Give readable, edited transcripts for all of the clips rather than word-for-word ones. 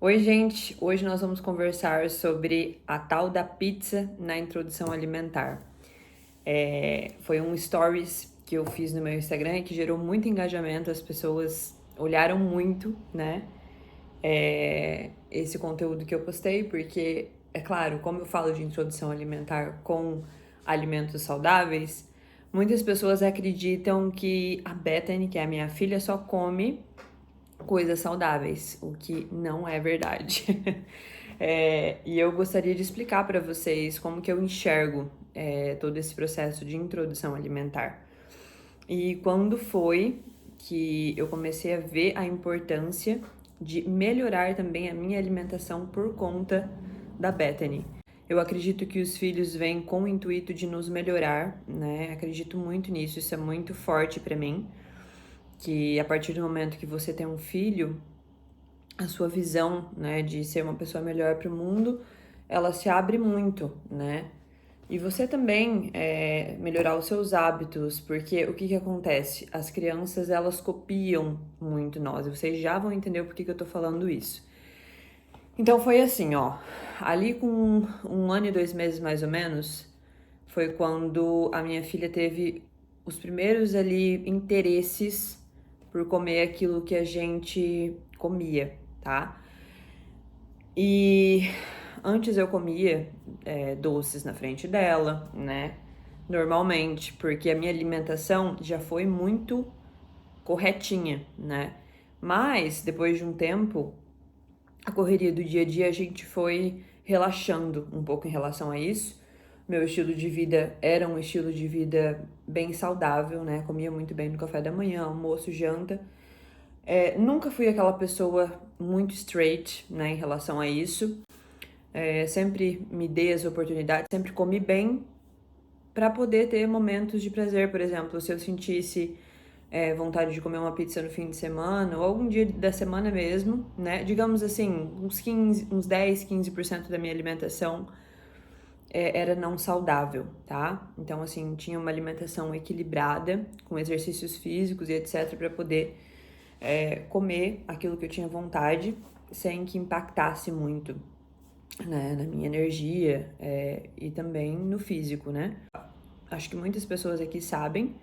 Oi, gente! Hoje nós vamos conversar sobre a tal da pizza na introdução alimentar. Foi um stories que eu fiz no meu Instagram e que gerou muito engajamento, as pessoas olharam muito, né? Esse conteúdo que eu postei, porque, é claro, como eu falo de introdução alimentar com alimentos saudáveis, muitas pessoas acreditam que a Bethany, que é a minha filha, só come coisas saudáveis, o que não é verdade. E eu gostaria de explicar para vocês como que eu enxergo todo esse processo de introdução alimentar. E quando foi que eu comecei a ver a importância de melhorar também a minha alimentação por conta da Bethany. Eu acredito que os filhos vêm com o intuito de nos melhorar, né? Acredito muito nisso, isso é muito forte para mim, que a partir do momento que você tem um filho, a sua visão, né, de ser uma pessoa melhor para o mundo, ela se abre muito, né? E você também melhorar os seus hábitos, porque o que que acontece? As crianças, elas copiam muito nós, e vocês já vão entender o porquê que eu tô falando isso. Então foi assim, ó, ali com 1 ano e 2 meses mais ou menos, foi quando a minha filha teve os primeiros ali interesses por comer aquilo que a gente comia, tá? E antes eu comia doces na frente dela, né? Normalmente, porque a minha alimentação já foi muito corretinha, né? Mas depois de um tempo, a correria do dia a dia, a gente foi relaxando um pouco em relação a isso. Meu estilo de vida era um estilo de vida bem saudável, né? Comia muito bem no café da manhã, almoço, janta. Nunca fui aquela pessoa muito straight, né, em relação a isso. Sempre me dei as oportunidades, sempre comi bem para poder ter momentos de prazer. Por exemplo, se eu sentisse vontade de comer uma pizza no fim de semana ou algum dia da semana mesmo, né? Digamos assim, uns 10, 15% da minha alimentação era não saudável, tá? Então, assim, tinha uma alimentação equilibrada, com exercícios físicos e etc, para poder comer aquilo que eu tinha vontade, sem que impactasse muito, né, na minha energia e também no físico, né? Acho que muitas pessoas aqui sabem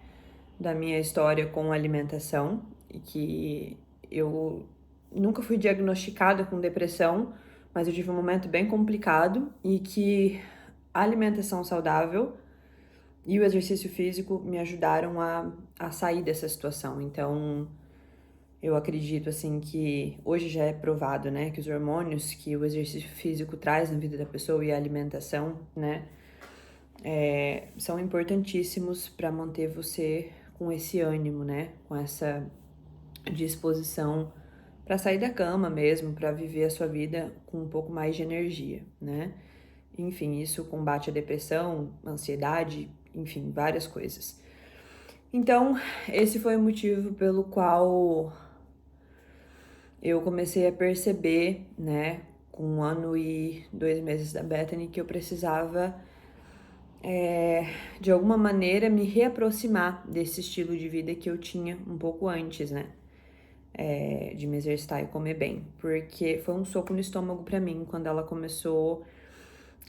da minha história com alimentação e que eu nunca fui diagnosticada com depressão, mas eu tive um momento bem complicado e que a alimentação saudável e o exercício físico me ajudaram a sair dessa situação. Então, eu acredito, assim, que hoje já é provado, né, que os hormônios que o exercício físico traz na vida da pessoa e a alimentação, né, são importantíssimos para manter você com esse ânimo, né, com essa disposição para sair da cama mesmo, para viver a sua vida com um pouco mais de energia, né. Enfim, isso combate a depressão, ansiedade, enfim, várias coisas. Então, esse foi o motivo pelo qual eu comecei a perceber, né, com 1 ano e 2 meses da Bethany, que eu precisava, de alguma maneira, me reaproximar desse estilo de vida que eu tinha um pouco antes, né, de me exercitar e comer bem, porque foi um soco no estômago pra mim quando ela começou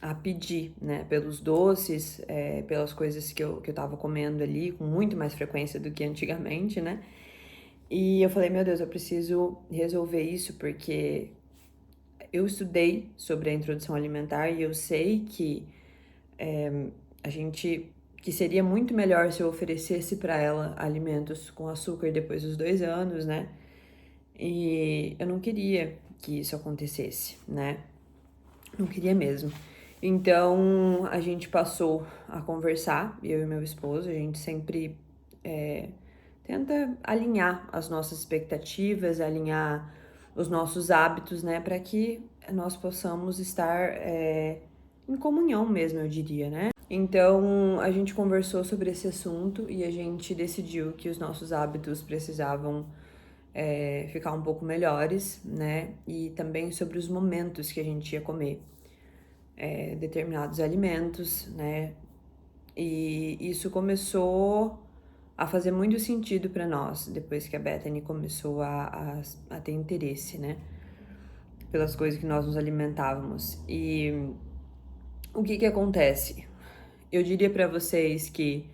a pedir, né, pelos doces, pelas coisas que eu tava comendo ali com muito mais frequência do que antigamente, né, e eu falei, meu Deus, eu preciso resolver isso porque eu estudei sobre a introdução alimentar e eu sei que a gente que seria muito melhor se eu oferecesse para ela alimentos com açúcar depois dos 2 anos, né? E eu não queria que isso acontecesse, né? Não queria mesmo. Então a gente passou a conversar, eu e meu esposo, a gente sempre tenta alinhar as nossas expectativas, alinhar os nossos hábitos, né, para que nós possamos estar em comunhão mesmo, eu diria, né? Então a gente conversou sobre esse assunto e a gente decidiu que os nossos hábitos precisavam ficar um pouco melhores, né? E também sobre os momentos que a gente ia comer determinados alimentos, né? E isso começou a fazer muito sentido para nós depois que a Bethany começou a ter interesse, né? pelas coisas que nós nos alimentávamos. E o que acontece? Eu diria para vocês que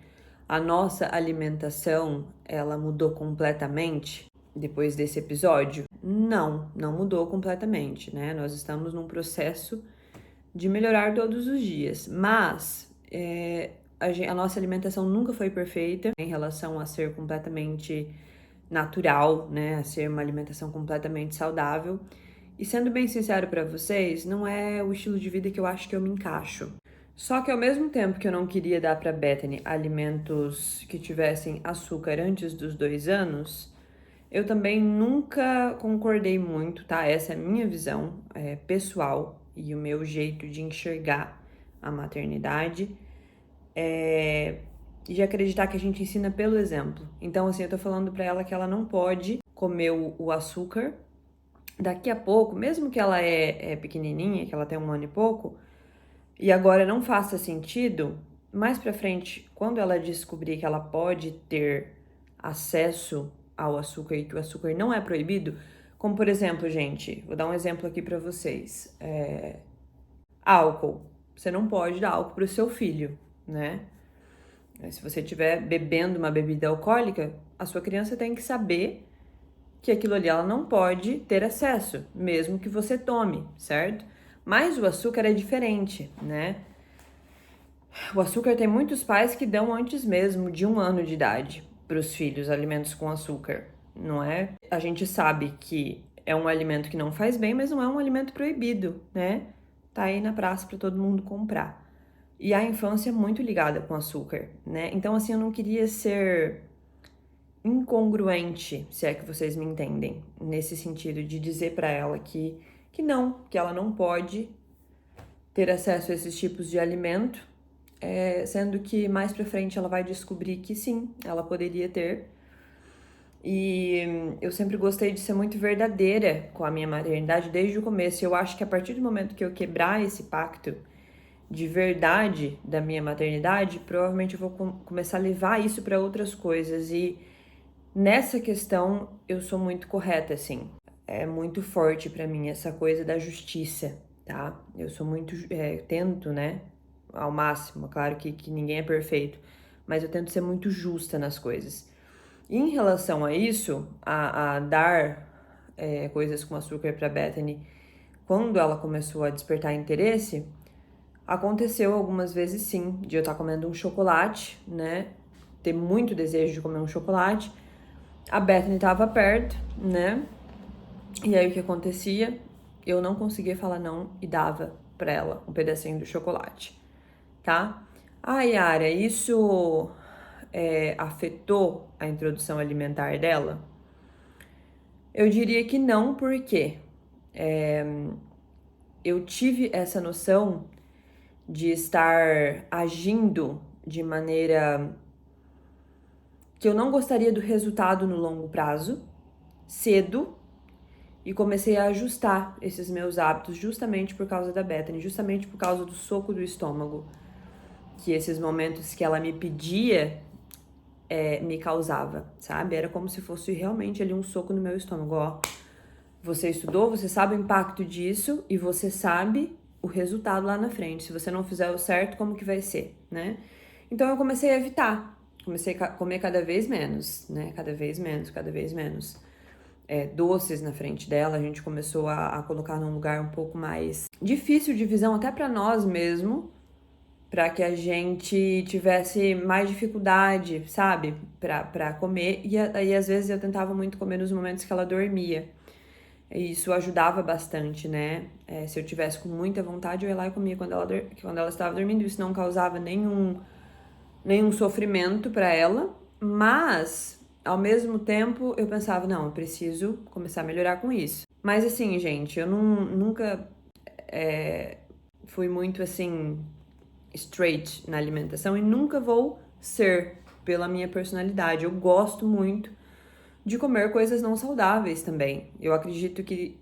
a nossa alimentação, ela mudou completamente depois desse episódio? Não mudou completamente, né? Nós estamos num processo de melhorar todos os dias, mas a nossa alimentação nunca foi perfeita em relação a ser completamente natural, né? A ser uma alimentação completamente saudável. E sendo bem sincero para vocês, não é o estilo de vida que eu acho que eu me encaixo. Só que ao mesmo tempo que eu não queria dar para Bethany alimentos que tivessem açúcar antes dos 2 anos, eu também nunca concordei muito, tá? Essa é a minha visão pessoal e o meu jeito de enxergar a maternidade. E de acreditar que a gente ensina pelo exemplo. Então, assim, eu tô falando pra ela que ela não pode comer o açúcar. Daqui a pouco, mesmo que ela é pequenininha, que ela tem 1 ano e pouco, e agora não faça sentido, mais pra frente, quando ela descobrir que ela pode ter acesso ao açúcar e que o açúcar não é proibido, como por exemplo, gente, vou dar um exemplo aqui pra vocês. Álcool. Você não pode dar álcool pro seu filho, né? Se você estiver bebendo uma bebida alcoólica, a sua criança tem que saber que aquilo ali ela não pode ter acesso, mesmo que você tome, certo? Mas o açúcar é diferente, né? O açúcar tem muitos pais que dão antes mesmo de 1 ano de idade para os filhos alimentos com açúcar, não é? A gente sabe que é um alimento que não faz bem, mas não é um alimento proibido, né? Tá aí na praça para todo mundo comprar. E a infância é muito ligada com açúcar, né? Então, assim, eu não queria ser incongruente, se é que vocês me entendem, nesse sentido de dizer para ela que não, que ela não pode ter acesso a esses tipos de alimento, sendo que mais pra frente ela vai descobrir que sim, ela poderia ter. E eu sempre gostei de ser muito verdadeira com a minha maternidade desde o começo. Eu acho que a partir do momento que eu quebrar esse pacto de verdade da minha maternidade, provavelmente eu vou começar a levar isso para outras coisas. E nessa questão eu sou muito correta, assim. É muito forte para mim essa coisa da justiça, tá? Eu sou muito, tento, né, ao máximo, claro que ninguém é perfeito, mas eu tento ser muito justa nas coisas. E em relação a isso, a dar coisas com açúcar para Bethany, quando ela começou a despertar interesse, aconteceu algumas vezes sim, de eu estar comendo um chocolate, né? Ter muito desejo de comer um chocolate. A Bethany estava perto, né? E aí o que acontecia? Eu não conseguia falar não e dava pra ela um pedacinho do chocolate, tá? Ah, Yara, isso afetou a introdução alimentar dela? Eu diria que não, porque eu tive essa noção de estar agindo de maneira que eu não gostaria do resultado no longo prazo, cedo, e comecei a ajustar esses meus hábitos justamente por causa da Bethany, justamente por causa do soco do estômago, que esses momentos que ela me pedia me causava, sabe? Era como se fosse realmente ali um soco no meu estômago, ó. Você estudou, você sabe o impacto disso e você sabe o resultado lá na frente. Se você não fizer o certo, como que vai ser, né? Então eu comecei a evitar, comecei a comer cada vez menos, né? Cada vez menos, cada vez menos. Doces na frente dela, a gente começou a colocar num lugar um pouco mais difícil de visão, até para nós mesmo, para que a gente tivesse mais dificuldade, sabe, para comer. E aí às vezes eu tentava muito comer nos momentos que ela dormia. E isso ajudava bastante, né? Se eu tivesse com muita vontade, eu ia lá e comia quando ela estava dormindo. Isso não causava nenhum sofrimento para ela, mas ao mesmo tempo eu pensava, não, eu preciso começar a melhorar com isso. Mas assim, gente, eu nunca fui muito assim straight na alimentação e nunca vou ser pela minha personalidade. Eu gosto muito de comer coisas não saudáveis também. Eu acredito que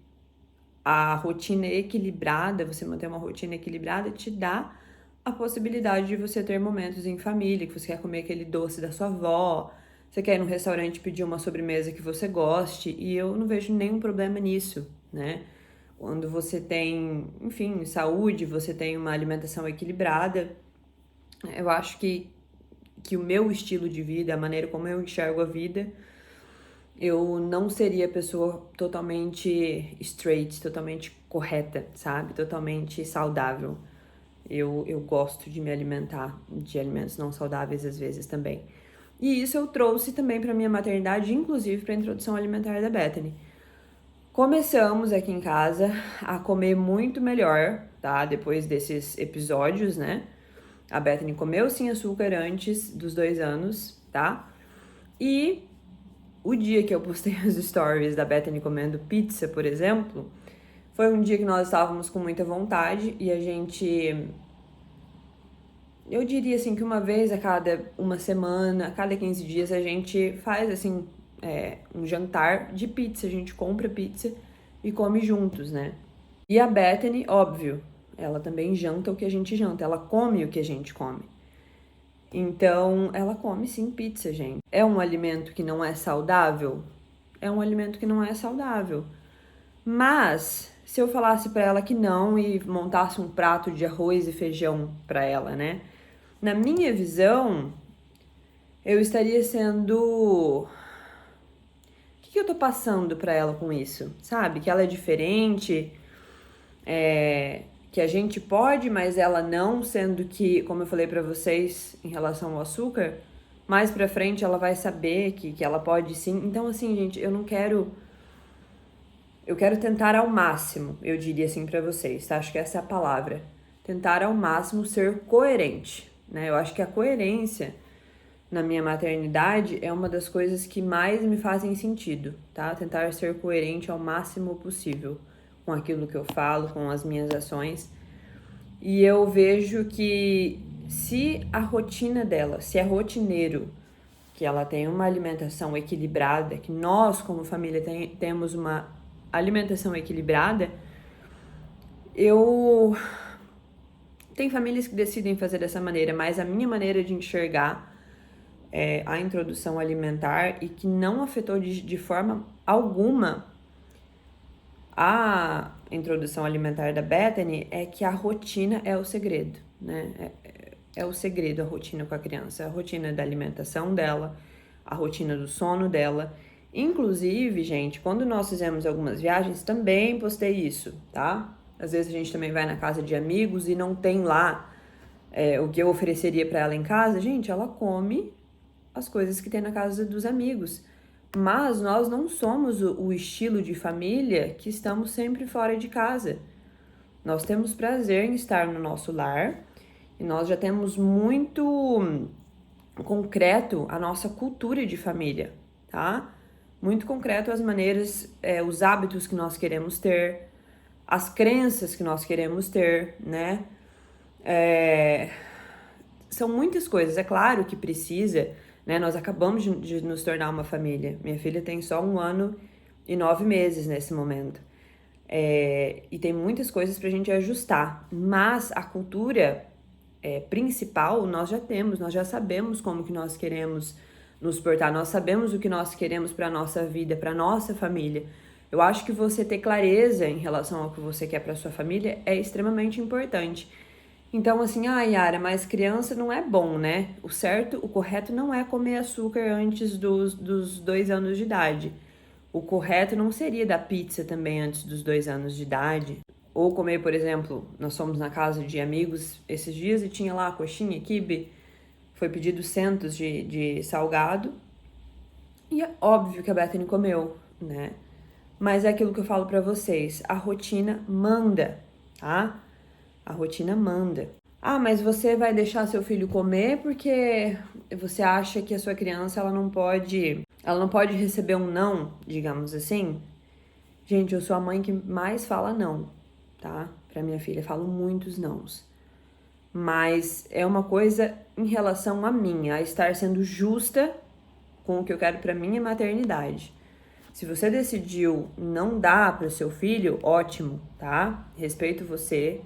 a rotina equilibrada, você manter uma rotina equilibrada, te dá a possibilidade de você ter momentos em família, que você quer comer aquele doce da sua avó, você quer ir num restaurante pedir uma sobremesa que você goste, e eu não vejo nenhum problema nisso, né? quando você tem, enfim, saúde, você tem uma alimentação equilibrada, eu acho que o meu estilo de vida, a maneira como eu enxergo a vida, eu não seria a pessoa totalmente straight, totalmente correta, sabe? Totalmente saudável. Eu gosto de me alimentar de alimentos não saudáveis às vezes também. E isso eu trouxe também para minha maternidade, inclusive para a introdução alimentar da Bethany. Começamos aqui em casa a comer muito melhor, tá? Depois desses episódios, né? A Bethany comeu sem açúcar antes dos 2 anos, tá? E o dia que eu postei os stories da Bethany comendo pizza, por exemplo, foi um dia que nós estávamos com muita vontade e a gente... Eu diria assim que uma vez a cada uma semana, a cada 15 dias, a gente faz assim um jantar de pizza. A gente compra pizza e come juntos, né? E a Bethany, óbvio, ela também janta o que a gente janta, ela come o que a gente come. Então, ela come sim pizza, gente. É um alimento que não é saudável? É um alimento que não é saudável. Mas, se eu falasse pra ela que não e montasse um prato de arroz e feijão pra ela, né? Na minha visão, eu estaria sendo... O que eu tô passando pra ela com isso? Sabe? Que ela é diferente, que a gente pode, mas ela não, sendo que, como eu falei pra vocês em relação ao açúcar, mais pra frente ela vai saber que ela pode sim. Então, assim, gente, eu não quero... Eu quero tentar ao máximo, eu diria assim pra vocês, tá? Acho que essa é a palavra. Tentar ao máximo ser coerente, né? Eu acho que a coerência na minha maternidade é uma das coisas que mais me fazem sentido, tá? Tentar ser coerente ao máximo possível com aquilo que eu falo, com as minhas ações. E eu vejo que se a rotina dela, se é rotineiro, que ela tem uma alimentação equilibrada, que nós como família temos uma alimentação equilibrada, eu... Tem famílias que decidem fazer dessa maneira, mas a minha maneira de enxergar a introdução alimentar e que não afetou de forma alguma a introdução alimentar da Bethany é que a rotina é o segredo, né? É o segredo, a rotina com a criança, a rotina da alimentação dela, a rotina do sono dela. Inclusive, gente, quando nós fizemos algumas viagens, também postei isso, tá? Às vezes a gente também vai na casa de amigos e não tem lá o que eu ofereceria para ela em casa. Gente, ela come as coisas que tem na casa dos amigos. Mas nós não somos o estilo de família que estamos sempre fora de casa. Nós temos prazer em estar no nosso lar e nós já temos muito concreto a nossa cultura de família, tá? Muito concreto as maneiras, os hábitos que nós queremos ter, as crenças que nós queremos ter, né? São muitas coisas, é claro que precisa, né? Nós acabamos de nos tornar uma família. Minha filha tem só 1 ano e 9 meses nesse momento. E tem muitas coisas pra gente ajustar, mas a cultura principal nós já temos, nós já sabemos como que nós queremos nos portar, nós sabemos o que nós queremos para nossa vida, para nossa família. Eu acho que você ter clareza em relação ao que você quer para sua família é extremamente importante. Então, assim, Yara, mas criança não é bom, né? O certo, o correto não é comer açúcar antes dos 2 anos de idade. O correto não seria dar pizza também antes dos 2 anos de idade. Ou comer, por exemplo, nós fomos na casa de amigos esses dias e tinha lá coxinha, quibe, foi pedido centos de salgado. E é óbvio que a Bethany comeu, né? Mas é aquilo que eu falo pra vocês, a rotina manda, tá? A rotina manda. Ah, mas você vai deixar seu filho comer porque você acha que a sua criança ela não pode receber um não, digamos assim? Gente, eu sou a mãe que mais fala não, tá? Pra minha filha, falo muitos nãos. Mas é uma coisa em relação a mim, a estar sendo justa com o que eu quero pra minha maternidade. Se você decidiu não dar para o seu filho, ótimo, tá? Respeito você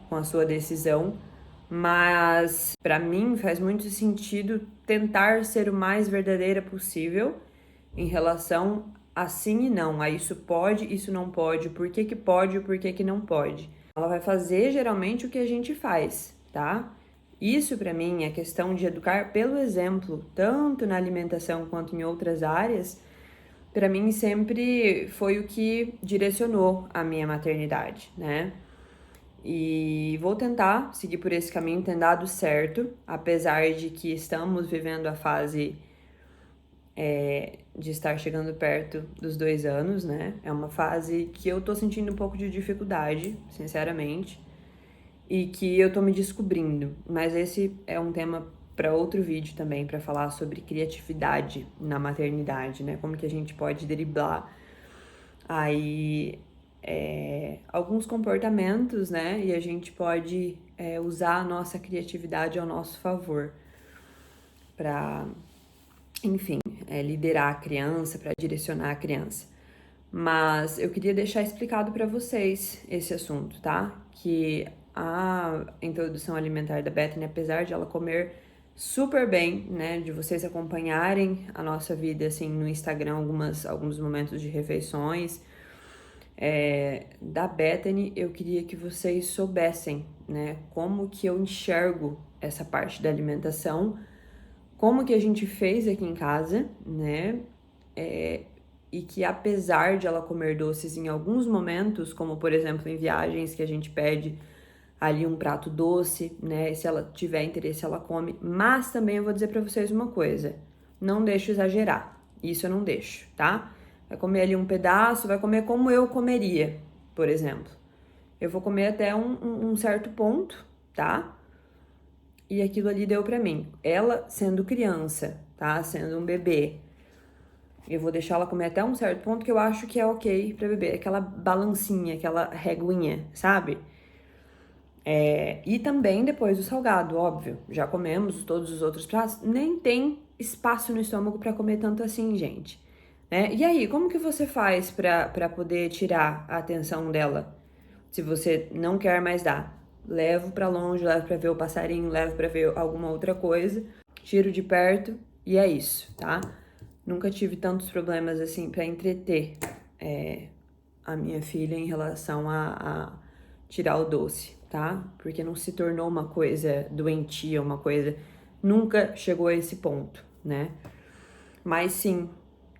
com a sua decisão, mas para mim faz muito sentido tentar ser o mais verdadeira possível em relação assim e não, isso pode, isso não pode, por que que pode, por que que não pode. Ela vai fazer geralmente o que a gente faz, tá? Isso para mim é questão de educar pelo exemplo, tanto na alimentação quanto em outras áreas. Para mim sempre foi o que direcionou a minha maternidade, né? E vou tentar seguir por esse caminho, tem dado certo, apesar de que estamos vivendo a fase de estar chegando perto dos 2 anos, né? É uma fase que eu tô sentindo um pouco de dificuldade, sinceramente, e que eu tô me descobrindo. Mas esse é um tema para outro vídeo também, para falar sobre criatividade na maternidade, né? Como que a gente pode driblar aí alguns comportamentos, né? E a gente pode usar a nossa criatividade ao nosso favor para, enfim, liderar a criança, para direcionar a criança. Mas eu queria deixar explicado para vocês esse assunto, tá? Que a introdução alimentar da Bethany, apesar de ela comer super bem, né? De vocês acompanharem a nossa vida, assim, no Instagram, alguns momentos de refeições, da Bethany, eu queria que vocês soubessem, né? Como que eu enxergo essa parte da alimentação, como que a gente fez aqui em casa, né? E que apesar de ela comer doces em alguns momentos, como por exemplo em viagens que a gente pede ali um prato doce, né? E se ela tiver interesse, ela come. Mas também eu vou dizer pra vocês uma coisa: não deixo exagerar. Isso eu não deixo, tá? Vai comer ali um pedaço, vai comer como eu comeria, por exemplo. Eu vou comer até um certo ponto, tá? E aquilo ali deu pra mim. Ela sendo criança, tá? Sendo um bebê. Eu vou deixar ela comer até um certo ponto que eu acho que é ok pra beber. Aquela balancinha, aquela reguinha, sabe? E também depois do salgado, óbvio. Já comemos todos os outros pratos. Nem tem espaço no estômago pra comer tanto assim, gente. Né? E aí, como que você faz pra poder tirar a atenção dela? Se você não quer mais dar. Levo pra longe, levo pra ver o passarinho, levo pra ver alguma outra coisa. Tiro de perto e é isso, tá? Nunca tive tantos problemas assim pra entreter a minha filha em relação a tirar o doce, tá? Porque não se tornou uma coisa doentia, uma coisa. Nunca chegou a esse ponto, né? Mas sim,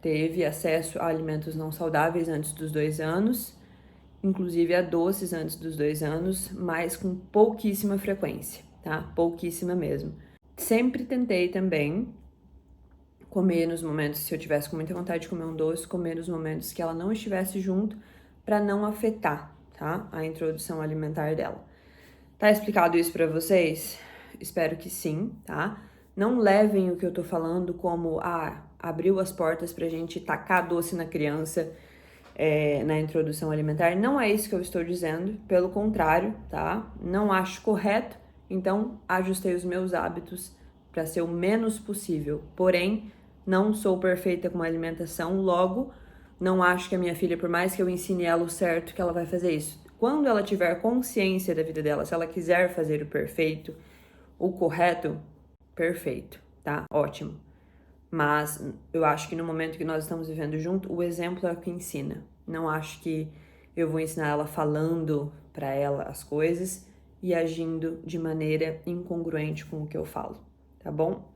teve acesso a alimentos não saudáveis antes dos 2 anos, inclusive a doces antes dos 2 anos, mas com pouquíssima frequência, tá? Pouquíssima mesmo. Sempre tentei também comer nos momentos, se eu tivesse com muita vontade de comer um doce, comer nos momentos que ela não estivesse junto, para não afetar, tá? A introdução alimentar dela. Tá explicado isso para vocês? Espero que sim, tá? Não levem o que eu tô falando como, abriu as portas pra gente tacar doce na criança na introdução alimentar. Não é isso que eu estou dizendo, pelo contrário, tá? Não acho correto, então ajustei os meus hábitos para ser o menos possível. Porém, não sou perfeita com a alimentação, logo, não acho que a minha filha, por mais que eu ensine ela o certo, que ela vai fazer isso. Quando ela tiver consciência da vida dela, se ela quiser fazer o perfeito, o correto, perfeito, tá? Ótimo. Mas eu acho que no momento que nós estamos vivendo junto, o exemplo é o que ensina. Não acho que eu vou ensinar ela falando para ela as coisas e agindo de maneira incongruente com o que eu falo, tá bom?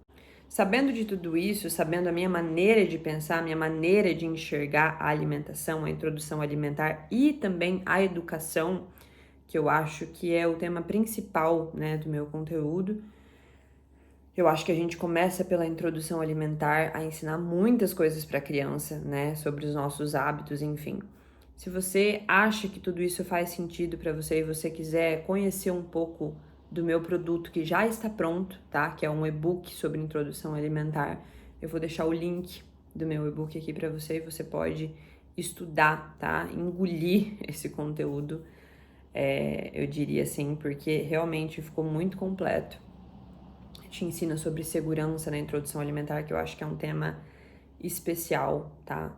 Sabendo de tudo isso, sabendo a minha maneira de pensar, a minha maneira de enxergar a alimentação, a introdução alimentar e também a educação, que eu acho que é o tema principal, né, do meu conteúdo. Eu acho que a gente começa pela introdução alimentar a ensinar muitas coisas para a criança, né, sobre os nossos hábitos, enfim. Se você acha que tudo isso faz sentido para você e você quiser conhecer um pouco do meu produto que já está pronto, tá? Que é um e-book sobre introdução alimentar. Eu vou deixar o link do meu e-book aqui para você e você pode estudar, tá? Engolir esse conteúdo, eu diria assim, porque realmente ficou muito completo. Te ensina sobre segurança na introdução alimentar, que eu acho que é um tema especial, tá?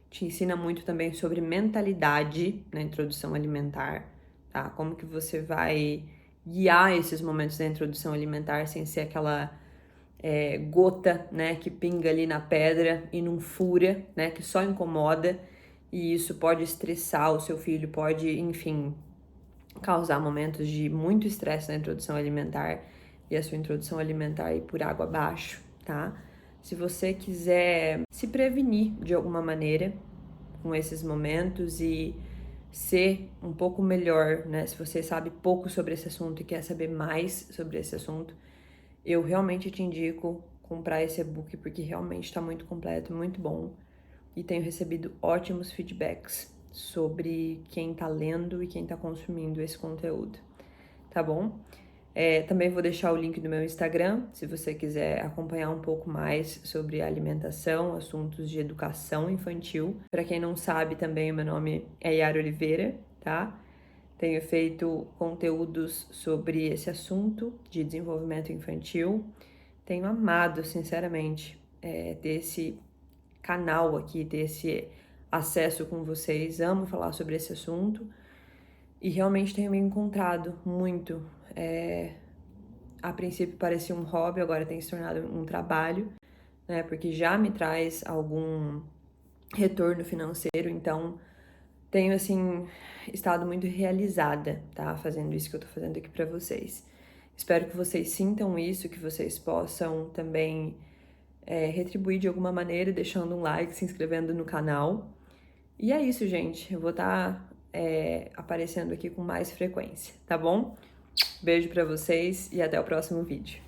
Te ensina muito também sobre mentalidade na introdução alimentar, tá? Como que você vai guiar esses momentos da introdução alimentar sem ser aquela gota, né, que pinga ali na pedra e não fura, né, que só incomoda, e isso pode estressar o seu filho, pode, enfim, causar momentos de muito estresse na introdução alimentar e a sua introdução alimentar ir por água abaixo, tá? Se você quiser se prevenir de alguma maneira com esses momentos e ser um pouco melhor, né? Se você sabe pouco sobre esse assunto e quer saber mais sobre esse assunto, eu realmente te indico comprar esse e-book porque realmente está muito completo, muito bom e tenho recebido ótimos feedbacks sobre quem tá lendo e quem tá consumindo esse conteúdo, tá bom? Também vou deixar o link do meu Instagram, se você quiser acompanhar um pouco mais sobre alimentação, assuntos de educação infantil. Para quem não sabe, também o meu nome é Yara Oliveira, tá? Tenho feito conteúdos sobre esse assunto de desenvolvimento infantil. Tenho amado, sinceramente, ter esse canal aqui, ter esse acesso com vocês. Amo falar sobre esse assunto e realmente tenho me encontrado muito. A princípio parecia um hobby, agora tem se tornado um trabalho, né? Porque já me traz algum retorno financeiro, então tenho assim estado muito realizada, tá? Fazendo isso que eu tô fazendo aqui pra vocês. Espero que vocês sintam isso, que vocês possam também retribuir de alguma maneira, deixando um like, se inscrevendo no canal. E é isso, gente. Eu vou estar aparecendo aqui com mais frequência, tá bom? Beijo pra vocês e até o próximo vídeo.